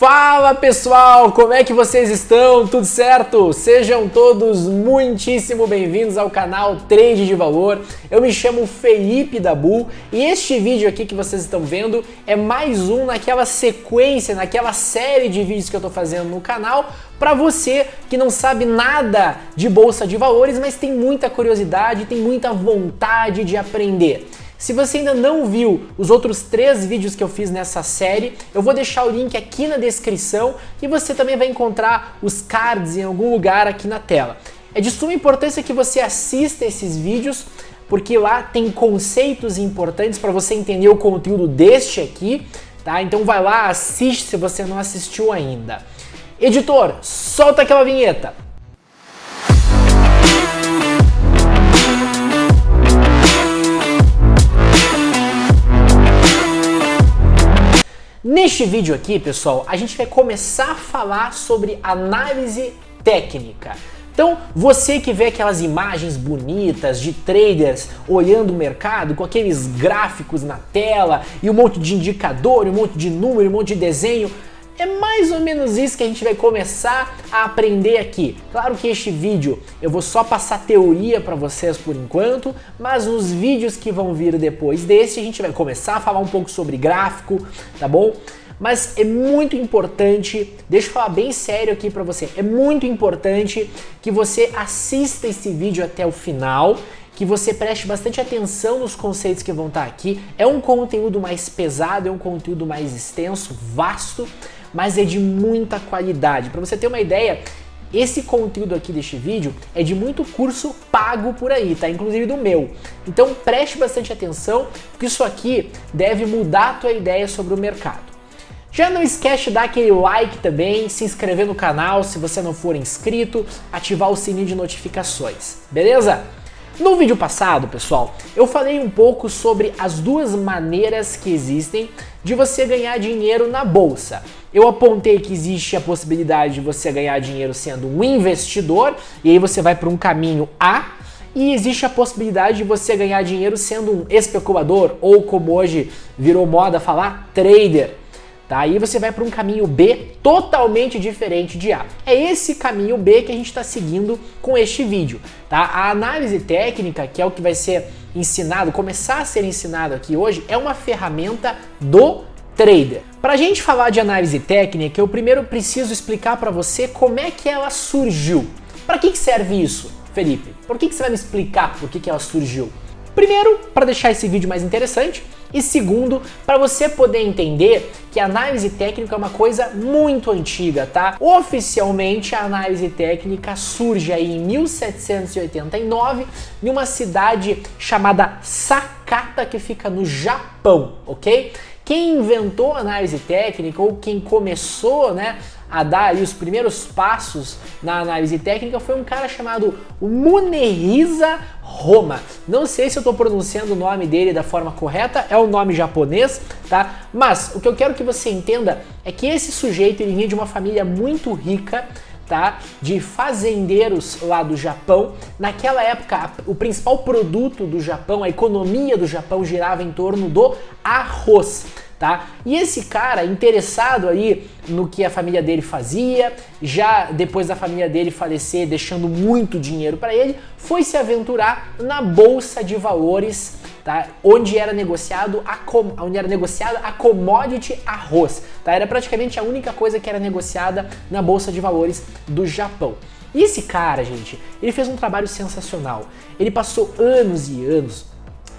Fala pessoal, como é que vocês estão? Tudo certo? Sejam todos muitíssimo bem-vindos ao canal Trade de Valor. Eu me chamo Felipe Dabu e este vídeo aqui que vocês estão vendo é mais um naquela sequência, naquela série de vídeos que eu tô fazendo no canal para você que não sabe nada de bolsa de valores, mas tem muita curiosidade, tem muita vontade de aprender. Se você ainda não viu os outros 3 vídeos que eu fiz nessa série, eu vou deixar o link aqui na descrição e você também vai encontrar os cards em algum lugar aqui na tela. É de suma importância que você assista esses vídeos, porque lá tem conceitos importantes para você entender o conteúdo deste aqui, tá? Então vai lá, assiste se você não assistiu ainda. Editor, solta aquela vinheta! Neste vídeo aqui, pessoal, a gente vai começar a falar sobre análise técnica. Então, você que vê aquelas imagens bonitas de traders olhando o mercado com aqueles gráficos na tela e um monte de indicador, um monte de número, um monte de desenho, é mais ou menos isso que a gente vai começar a aprender aqui. Claro que este vídeo eu vou só passar teoria para vocês por enquanto, mas nos vídeos que vão vir depois desse a gente vai começar a falar um pouco sobre gráfico, tá bom? Mas é muito importante, deixa eu falar bem sério aqui para você, é muito importante que você assista esse vídeo até o final, que você preste bastante atenção nos conceitos que vão estar aqui. É um conteúdo mais pesado, é um conteúdo mais extenso, vasto, mas é de muita qualidade. Para você ter uma ideia, esse conteúdo aqui deste vídeo é de muito curso pago por aí, tá? Inclusive do meu. Então preste bastante atenção, porque isso aqui deve mudar a tua ideia sobre o mercado. Já não esquece de dar aquele like também, se inscrever no canal se você não for inscrito, ativar o sininho de notificações, beleza? No vídeo passado, pessoal, eu falei um pouco sobre as duas maneiras que existem de você ganhar dinheiro na bolsa. Eu apontei que existe a possibilidade de você ganhar dinheiro sendo um investidor, e aí você vai para um caminho A, e existe a possibilidade de você ganhar dinheiro sendo um especulador, ou como hoje virou moda falar, trader. Tá? Aí você vai para um caminho B totalmente diferente de A. É esse caminho B que a gente está seguindo com este vídeo. Tá? A análise técnica, que é o que vai ser ensinado, começar a ser ensinado aqui hoje, é uma ferramenta do trader. Para a gente falar de análise técnica, eu primeiro preciso explicar para você como é que ela surgiu. Para que serve isso, Felipe? Por que você vai me explicar por que ela surgiu? Primeiro, para deixar esse vídeo mais interessante, e segundo, para você poder entender que a análise técnica é uma coisa muito antiga, tá? Oficialmente, a análise técnica surge aí em 1789, em uma cidade chamada Sakata, que fica no Japão, ok? Quem inventou a análise técnica, ou quem começou, né, a dar aí os primeiros passos na análise técnica foi um cara chamado Munehisa Roma. Não sei se eu estou pronunciando o nome dele da forma correta, é um nome japonês, tá? Mas o que eu quero que você entenda é que esse sujeito ele vinha de uma família muito rica, tá? De fazendeiros lá do Japão. Naquela época, o principal produto do Japão, a economia do Japão girava em torno do arroz. Tá? E esse cara, interessado aí no que a família dele fazia, já depois da família dele falecer, deixando muito dinheiro para ele, foi se aventurar na bolsa de valores, tá? Onde era negociada a commodity arroz. Tá? Era praticamente a única coisa que era negociada na bolsa de valores do Japão. E esse cara, gente, ele fez um trabalho sensacional. Ele passou anos e anos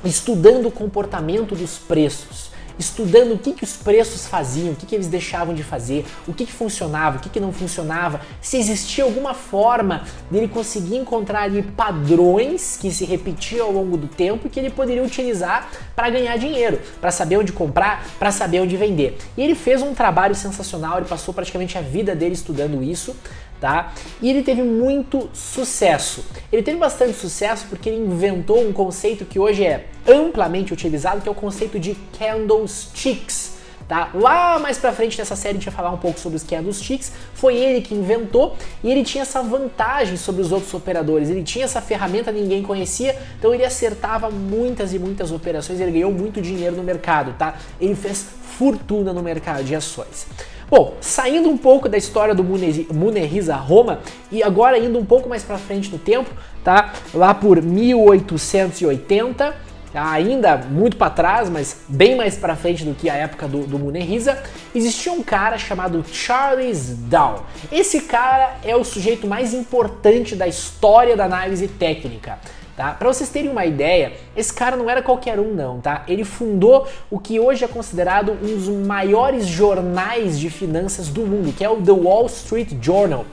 estudando o comportamento dos preços, estudando o que os preços faziam, o que eles deixavam de fazer, o que funcionava, o que não funcionava, se existia alguma forma dele conseguir encontrar ali padrões que se repetiam ao longo do tempo e que ele poderia utilizar para ganhar dinheiro, para saber onde comprar, para saber onde vender. E ele fez um trabalho sensacional, ele passou praticamente a vida dele estudando isso, tá? E ele teve muito sucesso. Ele teve bastante sucesso porque ele inventou um conceito que hoje é amplamente utilizado, que é o conceito de candlesticks. Tá? Lá mais pra frente nessa série a gente vai falar um pouco sobre os candlesticks. Foi ele que inventou e ele tinha essa vantagem sobre os outros operadores. Ele tinha essa ferramenta que ninguém conhecia, então ele acertava muitas e muitas operações. Ele ganhou muito dinheiro no mercado, tá? Ele fez fortuna no mercado de ações. Bom, saindo um pouco da história do Munehisa Roma e agora indo um pouco mais para frente no tempo, tá? Lá por 1880, tá? Ainda muito para trás, mas bem mais para frente do que a época do Munehisa, existia um cara chamado Charles Dow. Esse cara é o sujeito mais importante da história da análise técnica. Tá? Para vocês terem uma ideia, esse cara não era qualquer um não, tá? Ele fundou o que hoje é considerado um dos maiores jornais de finanças do mundo, que é o The Wall Street Journal.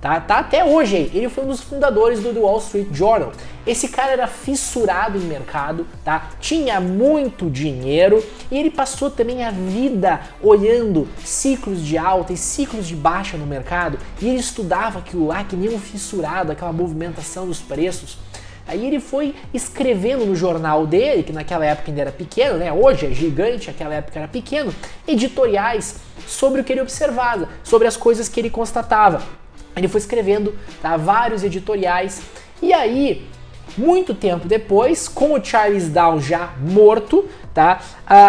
Tá até hoje aí, ele foi um dos fundadores do The Wall Street Journal. Esse cara era fissurado em mercado, tá? Tinha muito dinheiro e ele passou também a vida olhando ciclos de alta e ciclos de baixa no mercado, e ele estudava aquilo lá que nem um fissurado, aquela movimentação dos preços. Aí ele foi escrevendo no jornal dele, que naquela época ainda era pequeno, né? Hoje é gigante, naquela época era pequeno, editoriais sobre o que ele observava, sobre as coisas que ele constatava. Ele foi escrevendo, tá, vários editoriais, e aí, muito tempo depois, com o Charles Dow já morto, tá,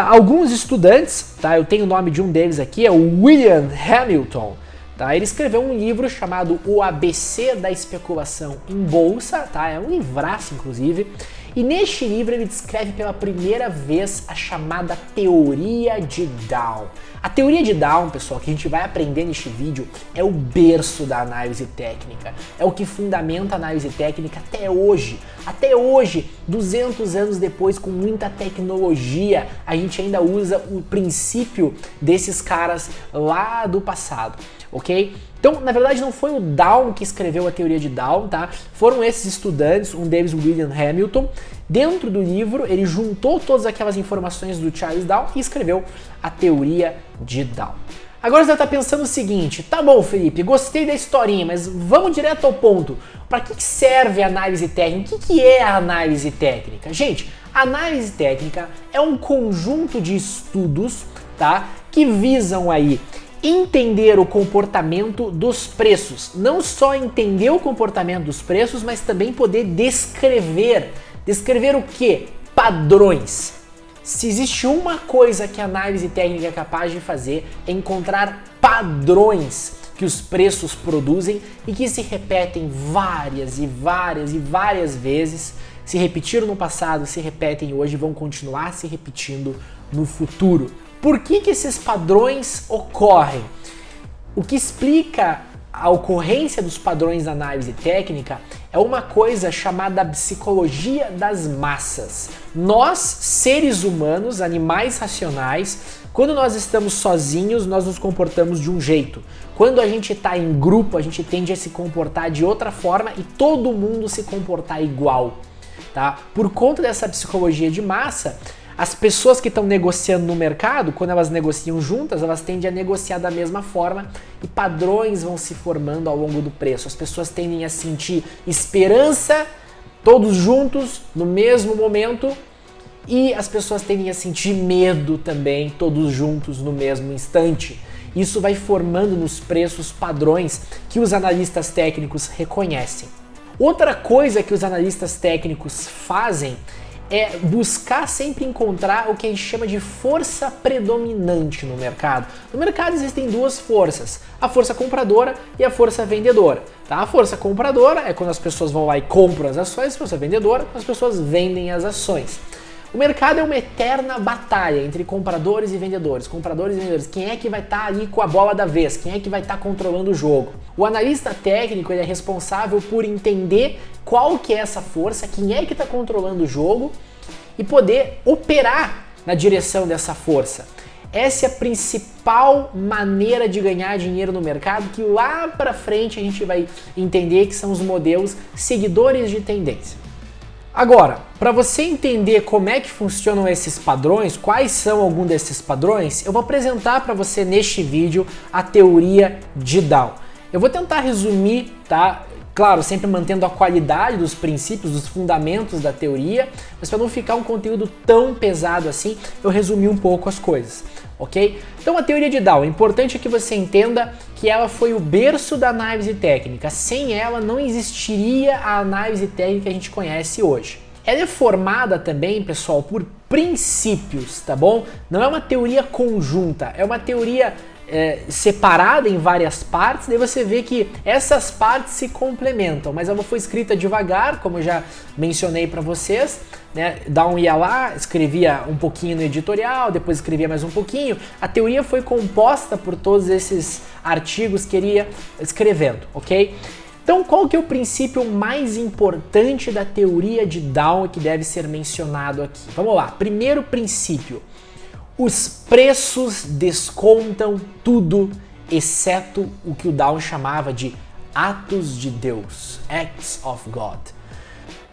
alguns estudantes, tá, eu tenho o nome de um deles aqui, é o William Hamilton. Tá, ele escreveu um livro chamado O ABC da Especulação em Bolsa, tá? É um livraço, inclusive. E neste livro ele descreve pela primeira vez a chamada Teoria de Dow. A Teoria de Dow, pessoal, que a gente vai aprender neste vídeo, é o berço da análise técnica. É o que fundamenta a análise técnica até hoje. Até hoje, 200 anos depois, com muita tecnologia, a gente ainda usa o princípio desses caras lá do passado. Ok? Então, na verdade, não foi o Dow que escreveu a teoria de Dow, tá? Foram esses estudantes, um deles, William Hamilton. Dentro do livro, ele juntou todas aquelas informações do Charles Dow e escreveu a teoria de Dow. Agora você está pensando o seguinte: tá bom, Felipe, gostei da historinha, mas vamos direto ao ponto. Para que serve a análise técnica? O que é a análise técnica? Gente, a análise técnica é um conjunto de estudos, tá, que visam aí entender o comportamento dos preços. Não só entender o comportamento dos preços, mas também poder descrever. Descrever o quê? Padrões. Se existe uma coisa que a análise técnica é capaz de fazer, é encontrar padrões que os preços produzem e que se repetem várias e várias e várias vezes. Se repetiram no passado, se repetem hoje e vão continuar se repetindo no futuro. Por que esses padrões ocorrem? O que explica a ocorrência dos padrões da análise técnica é uma coisa chamada psicologia das massas. Nós, seres humanos, animais racionais, quando nós estamos sozinhos, nós nos comportamos de um jeito. Quando a gente está em grupo, a gente tende a se comportar de outra forma e todo mundo se comportar igual. Tá? Por conta dessa psicologia de massa, as pessoas que estão negociando no mercado, quando elas negociam juntas, elas tendem a negociar da mesma forma e padrões vão se formando ao longo do preço. As pessoas tendem a sentir esperança, todos juntos, no mesmo momento, e as pessoas tendem a sentir medo também, todos juntos, no mesmo instante. Isso vai formando nos preços padrões que os analistas técnicos reconhecem. Outra coisa que os analistas técnicos fazem é buscar sempre encontrar o que a gente chama de força predominante no mercado. No mercado existem duas forças, a força compradora e a força vendedora. Tá? A força compradora é quando as pessoas vão lá e compram as ações, a força vendedora é quando as pessoas vendem as ações. O mercado é uma eterna batalha entre compradores e vendedores. Compradores e vendedores. Quem é que vai estar ali com a bola da vez? Quem é que vai estar controlando o jogo? O analista técnico ele é responsável por entender qual que é essa força, quem é que está controlando o jogo e poder operar na direção dessa força. Essa é a principal maneira de ganhar dinheiro no mercado, que lá para frente a gente vai entender que são os modelos seguidores de tendência. Agora, para você entender como é que funcionam esses padrões, quais são alguns desses padrões, eu vou apresentar para você neste vídeo a teoria de Dow. Eu vou tentar resumir, tá? Claro, sempre mantendo a qualidade dos princípios, dos fundamentos da teoria, mas para não ficar um conteúdo tão pesado assim, eu resumi um pouco as coisas, ok? Então a teoria de Dow, é importante que você entenda que ela foi o berço da análise técnica. Sem ela não existiria a análise técnica que a gente conhece hoje. Ela é formada também, pessoal, por princípios, tá bom? Não é uma teoria conjunta, é uma teoria separada em várias partes, daí você vê que essas partes se complementam, mas ela foi escrita devagar, como eu já mencionei para vocês, né? Down ia lá, escrevia um pouquinho no editorial, depois escrevia mais um pouquinho. A teoria foi composta por todos esses artigos que ele ia escrevendo, ok? Então, qual que é o princípio mais importante da teoria de Down que deve ser mencionado aqui? Vamos lá, primeiro princípio. Os preços descontam tudo, exceto o que o Down chamava de atos de Deus, acts of God.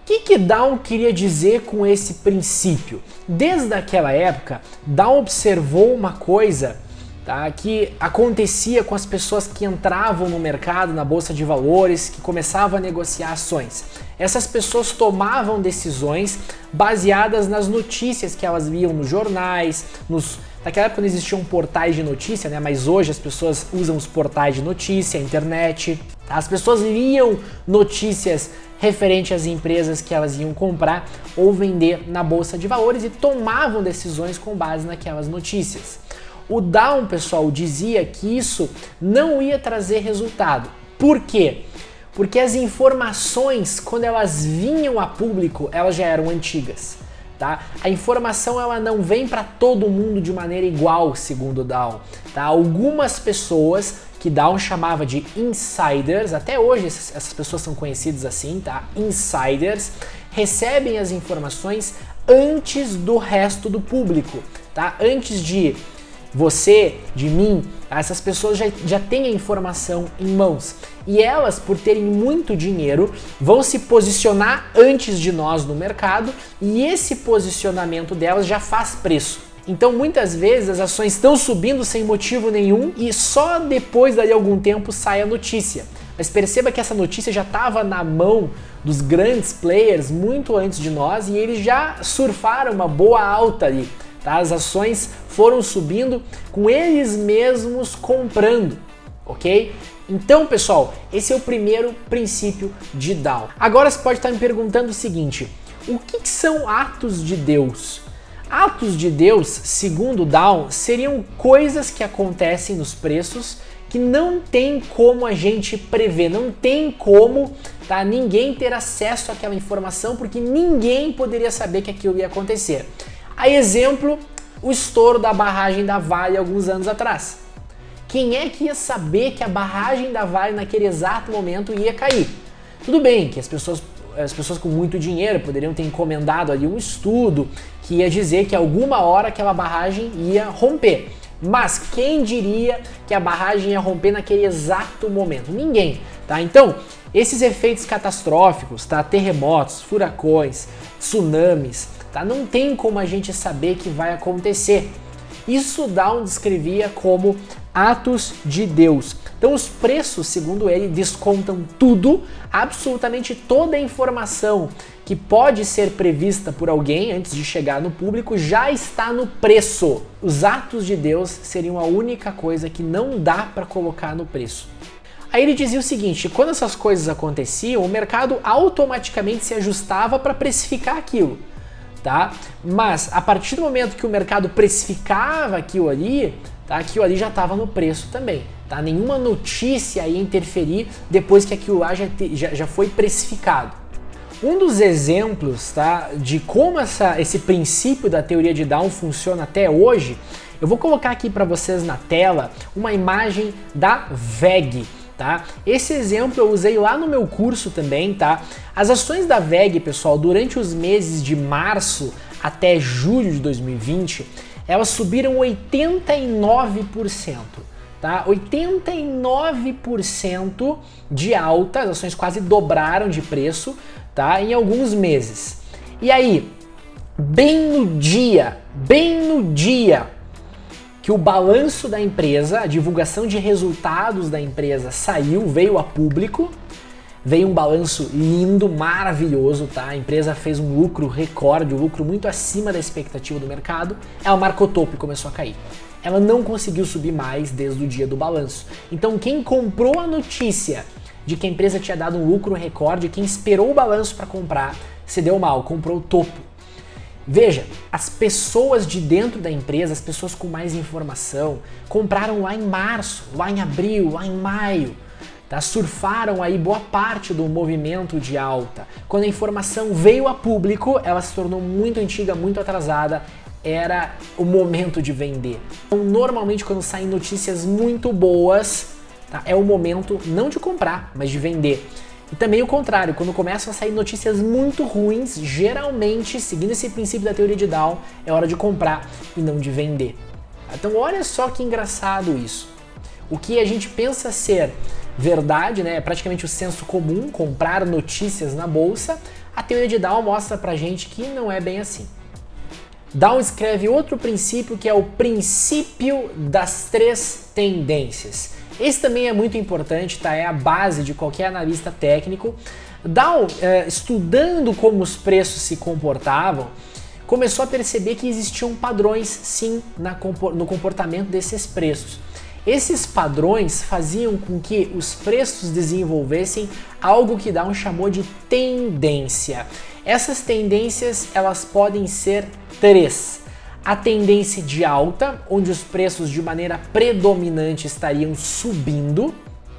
O que Down queria dizer com esse princípio? Desde aquela época, Down observou uma coisa, tá, que acontecia com as pessoas que entravam no mercado, na bolsa de valores, que começavam a negociar ações. Essas pessoas tomavam decisões baseadas nas notícias que elas viam nos jornais, naquela época não existiam portais de notícia, né? Mas hoje as pessoas usam os portais de notícia, a internet. As pessoas liam notícias referente às empresas que elas iam comprar ou vender na bolsa de valores e tomavam decisões com base naquelas notícias. O Down, pessoal, dizia que isso não ia trazer resultado. Por quê? Porque as informações, quando elas vinham a público, elas já eram antigas, tá? A informação ela não vem para todo mundo de maneira igual, segundo o Down, tá? Algumas pessoas que Down chamava de insiders, até hoje essas pessoas são conhecidas assim, tá? Insiders, recebem as informações antes do resto do público, tá? Antes de você, de mim, essas pessoas já têm a informação em mãos. E elas, por terem muito dinheiro, vão se posicionar antes de nós no mercado e esse posicionamento delas já faz preço. Então muitas vezes as ações estão subindo sem motivo nenhum e só depois de algum tempo sai a notícia. Mas perceba que essa notícia já estava na mão dos grandes players muito antes de nós e eles já surfaram uma boa alta ali. Tá? As ações foram subindo com eles mesmos comprando, ok? Então, pessoal, esse é o primeiro princípio de Down. Agora você pode estar me perguntando o seguinte: o que são atos de Deus? Atos de Deus, segundo Down, seriam coisas que acontecem nos preços que não tem como a gente prever, não tem como, tá, ninguém ter acesso àquela informação porque ninguém poderia saber que aquilo ia acontecer. A exemplo, o estouro da barragem da Vale alguns anos atrás. Quem é que ia saber que a barragem da Vale naquele exato momento ia cair? Tudo bem que as pessoas com muito dinheiro poderiam ter encomendado ali um estudo que ia dizer que alguma hora aquela barragem ia romper. Mas quem diria que a barragem ia romper naquele exato momento? Ninguém, tá? Então, esses efeitos catastróficos, tá? Terremotos, furacões, tsunamis, tá? Não tem como a gente saber que vai acontecer. Isso Down descrevia como atos de Deus. Então os preços, segundo ele, descontam tudo, absolutamente toda a informação que pode ser prevista por alguém antes de chegar no público já está no preço. Os atos de Deus seriam a única coisa que não dá para colocar no preço. Aí ele dizia o seguinte: quando essas coisas aconteciam, o mercado automaticamente se ajustava para precificar aquilo. Tá? Mas a partir do momento que o mercado precificava aquilo ali, tá? Aquilo ali já estava no preço também. Tá? Nenhuma notícia ia interferir depois que aquilo lá já foi precificado. Um dos exemplos, tá, de como esse princípio da teoria de Down funciona até hoje, eu vou colocar aqui para vocês na tela uma imagem da WEG. Tá? Esse exemplo eu usei lá no meu curso também, tá? As ações da WEG, pessoal, durante os meses de março até julho de 2020, elas subiram 89%, tá? 89% de alta, as ações quase dobraram de preço, tá? Em alguns meses. E aí, bem no dia que o balanço da empresa, a divulgação de resultados da empresa saiu, veio a público, veio um balanço lindo, maravilhoso, tá? A empresa fez um lucro recorde, um lucro muito acima da expectativa do mercado, ela marcou topo e começou a cair. Ela não conseguiu subir mais desde o dia do balanço. Então quem comprou a notícia de que a empresa tinha dado um lucro recorde, quem esperou o balanço para comprar, se deu mal, comprou o topo. Veja, as pessoas de dentro da empresa, as pessoas com mais informação, compraram lá em março, lá em abril, lá em maio, tá? Surfaram aí boa parte do movimento de alta. Quando a informação veio a público, ela se tornou muito antiga, muito atrasada, era o momento de vender. Então, normalmente quando saem notícias muito boas, tá? É o momento não de comprar, mas de vender. E também o contrário, quando começam a sair notícias muito ruins, geralmente, seguindo esse princípio da teoria de Dow, é hora de comprar e não de vender. Então olha só que engraçado isso. O que a gente pensa ser verdade, né, é praticamente o senso comum, comprar notícias na bolsa, a teoria de Dow mostra pra gente que não é bem assim. Dow escreve outro princípio que é o princípio das 3 tendências. Esse também é muito importante, tá? É a base de qualquer analista técnico. Dow, estudando como os preços se comportavam, começou a perceber que existiam padrões, sim, no comportamento desses preços. Esses padrões faziam com que os preços desenvolvessem algo que Dow chamou de tendência. Essas tendências, elas podem ser 3. A tendência de alta, onde os preços de maneira predominante estariam subindo,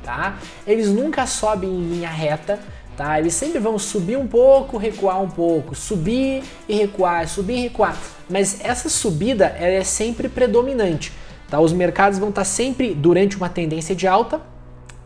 tá? Eles nunca sobem em linha reta, tá? Eles sempre vão subir um pouco, recuar um pouco, subir e recuar, subir e recuar. Mas essa subida, ela é sempre predominante, tá? Os mercados vão estar sempre, durante uma tendência de alta,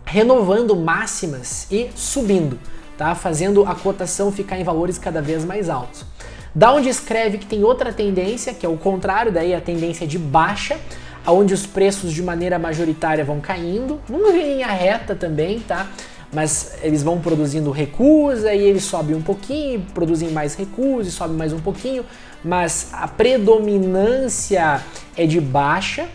renovando máximas e subindo, tá? Fazendo a cotação ficar em valores cada vez mais altos. Dow escreve que tem outra tendência, que é o contrário, daí a tendência de baixa, onde os preços de maneira majoritária vão caindo, numa linha reta também, tá? Mas eles vão produzindo recuos, aí eles sobem um pouquinho, produzem mais recuos e sobem mais um pouquinho, mas a predominância é de baixa,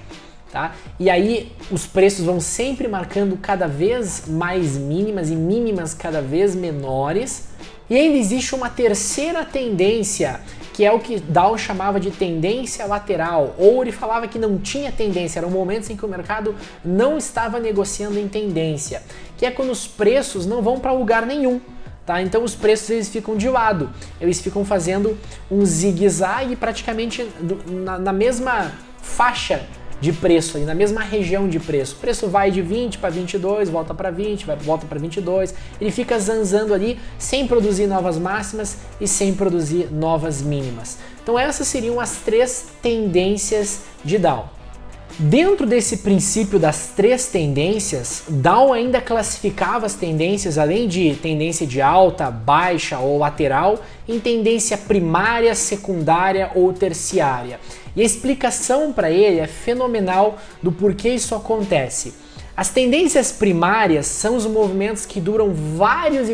tá? E aí os preços vão sempre marcando cada vez mais mínimas e mínimas cada vez menores. E ainda existe uma terceira tendência, que é o que Dow chamava de tendência lateral, ou ele falava que não tinha tendência, eram momentos em que o mercado não estava negociando em tendência, que é quando os preços não vão para lugar nenhum, tá? Então os preços eles ficam de lado, eles ficam fazendo um zigue-zague praticamente na mesma faixa de preço, ali, na mesma região de preço. O preço vai de 20 para 22, volta para 20, volta para 22, ele fica zanzando ali sem produzir novas máximas e sem produzir novas mínimas. Então essas seriam as 3 tendências de Dow. Dentro desse princípio das 3 tendências, Dow ainda classificava as tendências, além de tendência de alta, baixa ou lateral, em tendência primária, secundária ou terciária. E a explicação para ele é fenomenal do porquê isso acontece. As tendências primárias são os movimentos que duram vários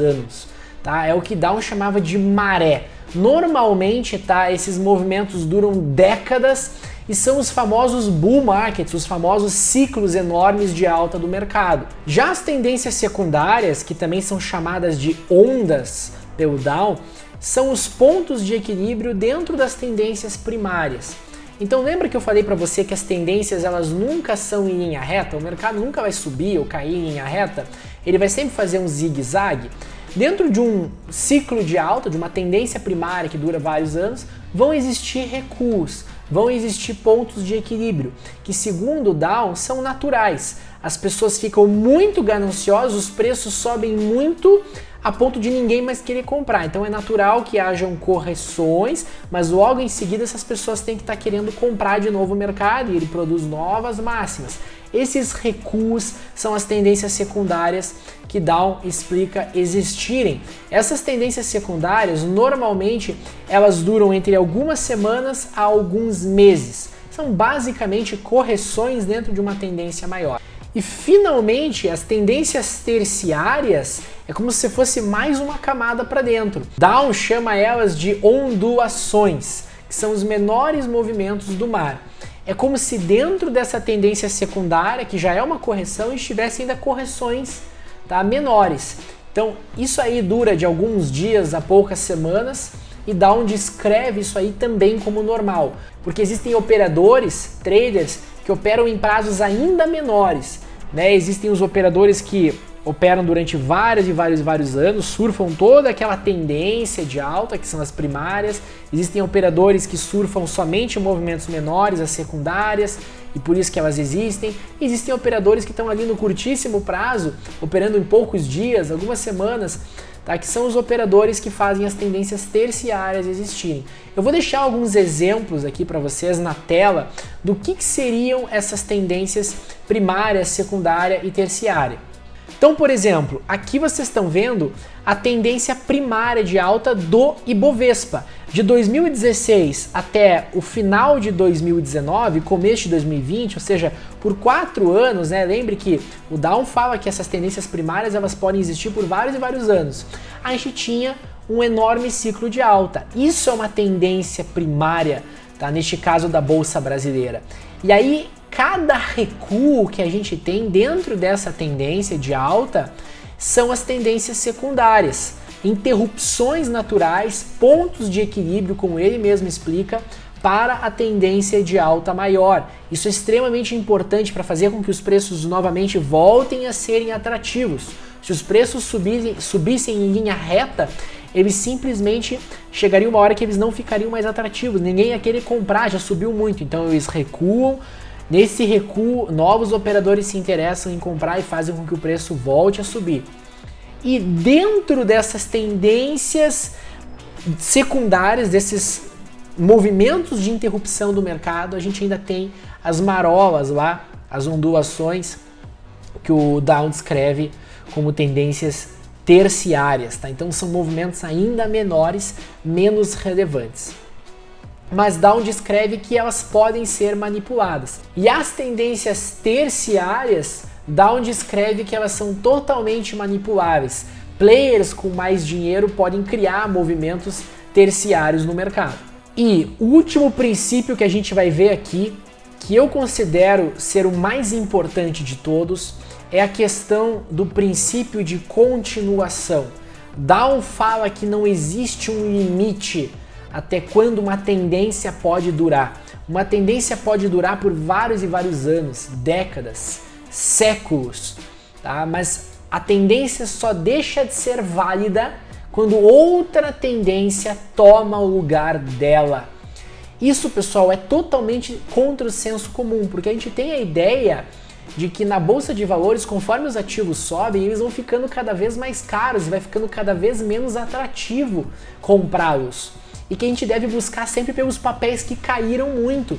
anos, tá? É o que Dow chamava de maré. Normalmente, tá, esses movimentos duram décadas e são os famosos bull markets, os famosos ciclos enormes de alta do mercado. Já as tendências secundárias, que também são chamadas de ondas pelo Dow, são os pontos de equilíbrio dentro das tendências primárias. Então lembra que eu falei para você que as tendências elas nunca são em linha reta, o mercado nunca vai subir ou cair em linha reta, ele vai sempre fazer um zigue-zague? Dentro de um ciclo de alta, de uma tendência primária que dura vários anos, vão existir recuos, vão existir pontos de equilíbrio, que segundo o Dow são naturais. As pessoas ficam muito gananciosas, os preços sobem muito a ponto de ninguém mais querer comprar. Então é natural que hajam correções, mas logo em seguida essas pessoas têm que estar querendo comprar de novo o mercado e ele produz novas máximas. Esses recuos são as tendências secundárias que Dow explica existirem. Essas tendências secundárias, normalmente, elas duram entre algumas semanas a alguns meses. São basicamente correções dentro de uma tendência maior. E finalmente, as tendências terciárias é como se fosse mais uma camada para dentro. Dow chama elas de ondulações, que são os menores movimentos do mar. É como se dentro dessa tendência secundária, que já é uma correção, estivesse ainda correções, tá, menores. Então isso aí dura de alguns dias a poucas semanas e Dow descreve isso aí também como normal, porque existem operadores, traders, que operam em prazos ainda menores, né? Existem os operadores que operam durante vários anos, surfam toda aquela tendência de alta, que são as primárias. Existem operadores que surfam somente movimentos menores, as secundárias, e por isso que elas existem. Existem operadores que estão ali no curtíssimo prazo, operando em poucos dias, algumas semanas, tá? Que são os operadores que fazem as tendências terciárias existirem. Eu vou deixar alguns exemplos aqui para vocês na tela do que seriam essas tendências primária, secundária e terciária. Então, por exemplo, aqui vocês estão vendo a tendência primária de alta do Ibovespa. De 2016 até o final de 2019, começo de 2020, ou seja, por 4 anos, né? Lembre que o Dow fala que essas tendências primárias elas podem existir por vários anos. A gente tinha um enorme ciclo de alta. Isso é uma tendência primária, tá? Neste caso da Bolsa Brasileira. E aí, cada recuo que a gente tem dentro dessa tendência de alta são as tendências secundárias, interrupções naturais, pontos de equilíbrio, como ele mesmo explica, para a tendência de alta maior. Isso é extremamente importante para fazer com que os preços novamente voltem a serem atrativos. Se os preços subissem em linha reta, eles simplesmente chegariam uma hora que eles não ficariam mais atrativos, ninguém ia querer comprar, já subiu muito, então eles recuam. Nesse recuo, novos operadores se interessam em comprar e fazem com que o preço volte a subir. E dentro dessas tendências secundárias, desses movimentos de interrupção do mercado, a gente ainda tem as marolas lá, as ondulações que o Dow descreve como tendências terciárias, tá? Então são movimentos ainda menores, menos relevantes. Mas Dow descreve que elas podem ser manipuladas. E as tendências terciárias, Dow descreve que elas são totalmente manipuláveis. Players com mais dinheiro podem criar movimentos terciários no mercado. E o último princípio que a gente vai ver aqui, que eu considero ser o mais importante de todos, é a questão do princípio de continuação. Dow fala que não existe um limite até quando uma tendência pode durar. Uma tendência pode durar por vários anos, décadas, séculos, tá? Mas a tendência só deixa de ser válida quando outra tendência toma o lugar dela. Isso, pessoal, é totalmente contra o senso comum, porque a gente tem a ideia de que na bolsa de valores, conforme os ativos sobem, eles vão ficando cada vez mais caros e vai ficando cada vez menos atrativo comprá-los. E que a gente deve buscar sempre pelos papéis que caíram muito,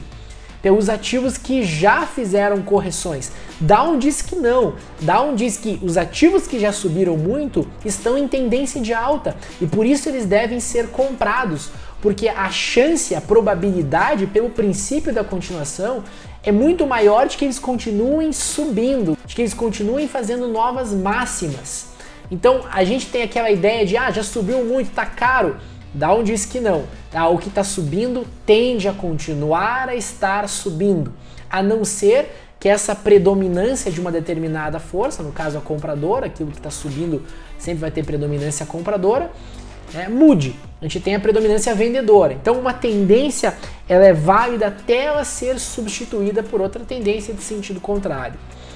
pelos ativos que já fizeram correções. Dow diz que não. Dow diz que os ativos que já subiram muito estão em tendência de alta e por isso eles devem ser comprados, porque a chance, a probabilidade, pelo princípio da continuação, é muito maior de que eles continuem subindo, de que eles continuem fazendo novas máximas. Então a gente tem aquela ideia de já subiu muito, tá caro. Dow diz que não, tá? O que está subindo tende a continuar a estar subindo, a não ser que essa predominância de uma determinada força, no caso a compradora, aquilo que está subindo sempre vai ter predominância compradora, mude. A gente tem a predominância vendedora. Então uma tendência ela é válida até ela ser substituída por outra tendência de sentido contrário.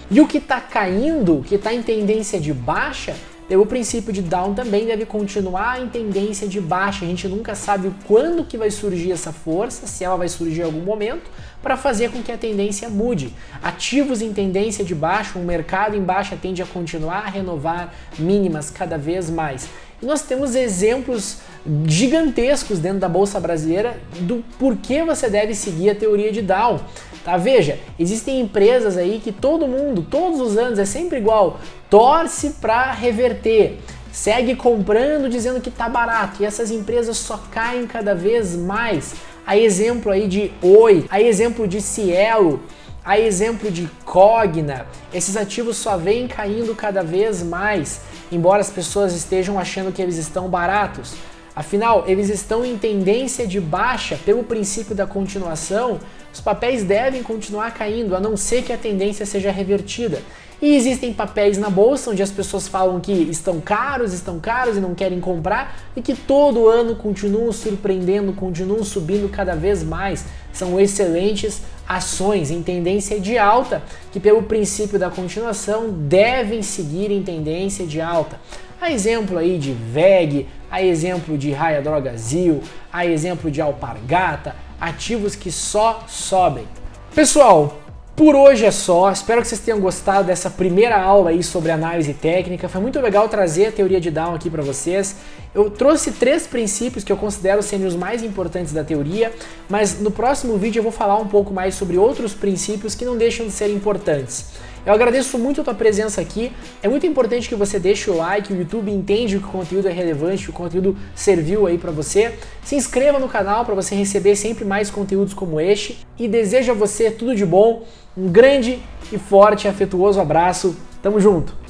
E o que está caindo, que está em tendência de baixa, pelo princípio de Dow também deve continuar em tendência de baixa. A gente nunca sabe quando que vai surgir essa força, se ela vai surgir em algum momento, para fazer com que a tendência mude. Ativos em tendência de baixa, um mercado em baixa tende a continuar a renovar mínimas cada vez mais. E nós temos exemplos gigantescos dentro da Bolsa Brasileira do porquê você deve seguir a teoria de Dow. Tá? Veja, existem empresas aí que todo mundo, todos os anos, é sempre igual, torce para reverter, segue comprando dizendo que tá barato e essas empresas só caem cada vez mais. A exemplo aí de Oi, a exemplo de Cielo, a exemplo de Cogna, esses ativos só vêm caindo cada vez mais, embora as pessoas estejam achando que eles estão baratos. Afinal, eles estão em tendência de baixa pelo princípio da continuação os papéis devem continuar caindo, a não ser que a tendência seja revertida. E existem papéis na bolsa onde as pessoas falam que estão caros e não querem comprar e que todo ano continuam surpreendendo, continuam subindo cada vez mais. São excelentes ações em tendência de alta, que pelo princípio da continuação devem seguir em tendência de alta. A exemplo aí de VEG, a exemplo de Raia Drogasil, a exemplo de Alpargata, ativos que só sobem. Pessoal, por hoje é só, espero que vocês tenham gostado dessa primeira aula aí sobre análise técnica, foi muito legal trazer a teoria de Down aqui para vocês. Eu trouxe 3 princípios que eu considero serem os mais importantes da teoria, mas no próximo vídeo eu vou falar um pouco mais sobre outros princípios que não deixam de ser importantes. Eu agradeço muito a tua presença aqui, é muito importante que você deixe o like, o YouTube entende que o conteúdo é relevante, que o conteúdo serviu aí para você. Se inscreva no canal para você receber sempre mais conteúdos como este e desejo a você tudo de bom, um grande e forte e afetuoso abraço, tamo junto!